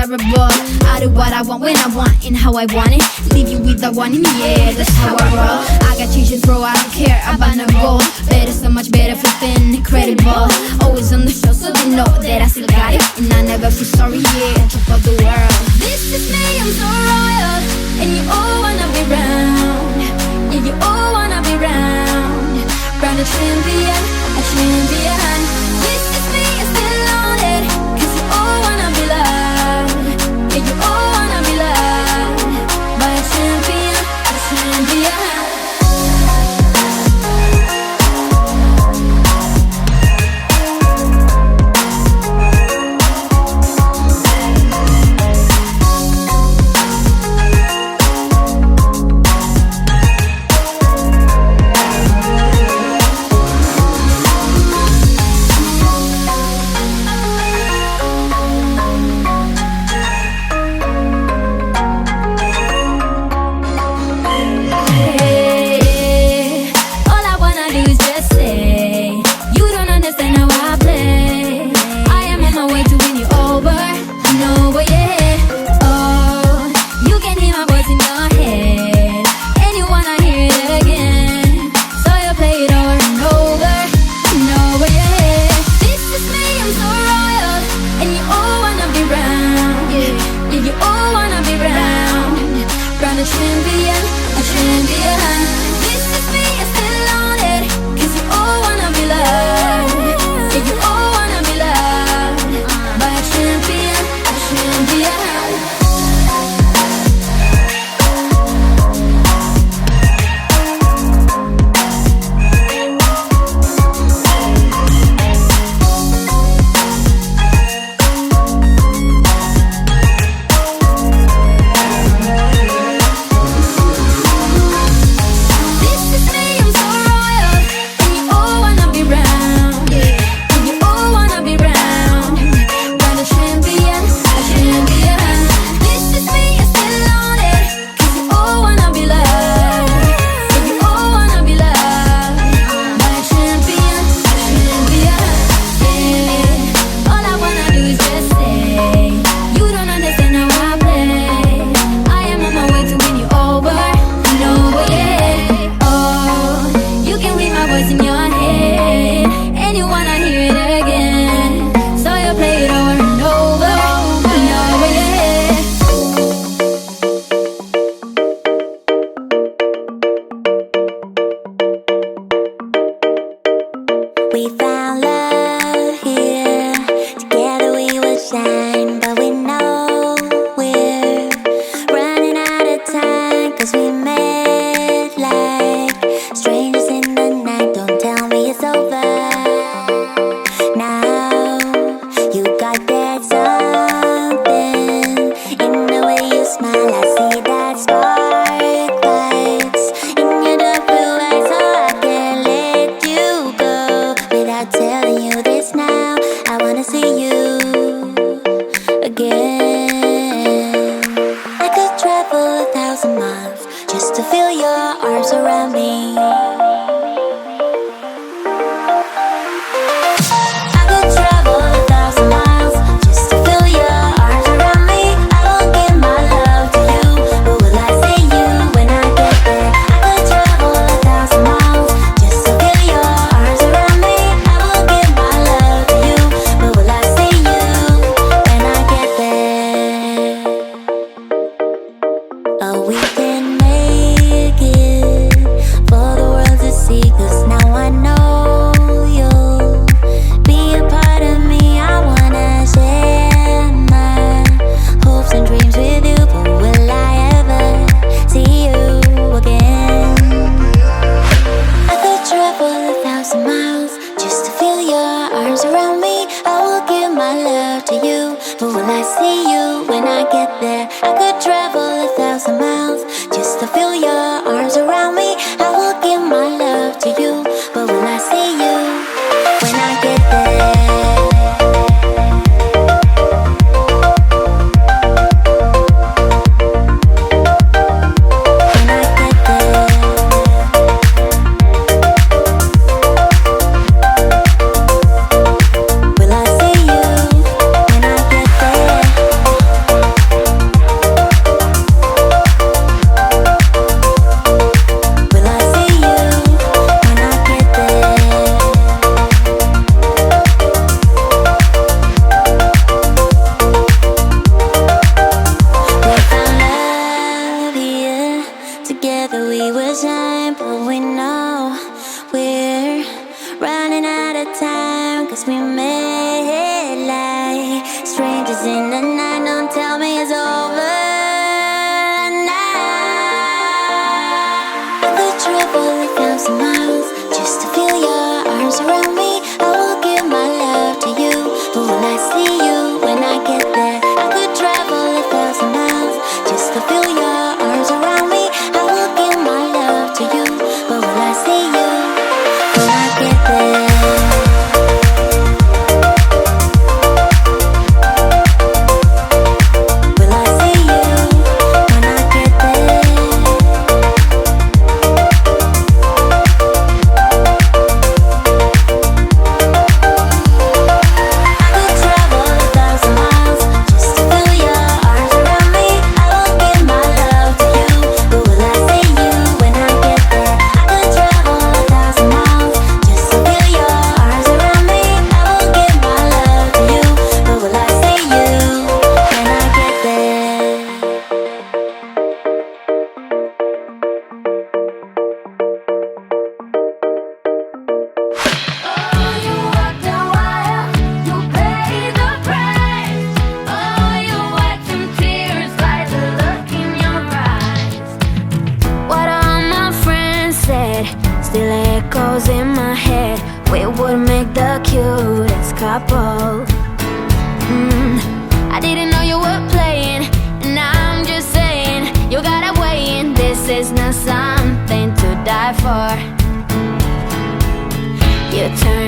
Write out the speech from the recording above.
desirable. I do what I want when I want and how I want it. Leave you with the one in the air, that's how I roll. I got changes, bro, I don't care about no gold. Better, so much better, flipping incredible. Always on the show, so they know that I still got it. And I never feel sorry, yeah, on top of the world. This is me, I'm so royal. And you all wanna be round. Yeah, you all wanna be round. Round a champion, a champion. This is me, I'm still on it. Cause you all wanna be loved. Yeah, you all wanna be loved. By a champion, a champion. But will I see you when I get there? I could travel 1,000 miles couple. I didn't know you were playing, and I'm just saying, you gotta weigh in. This is not something to die for. You turn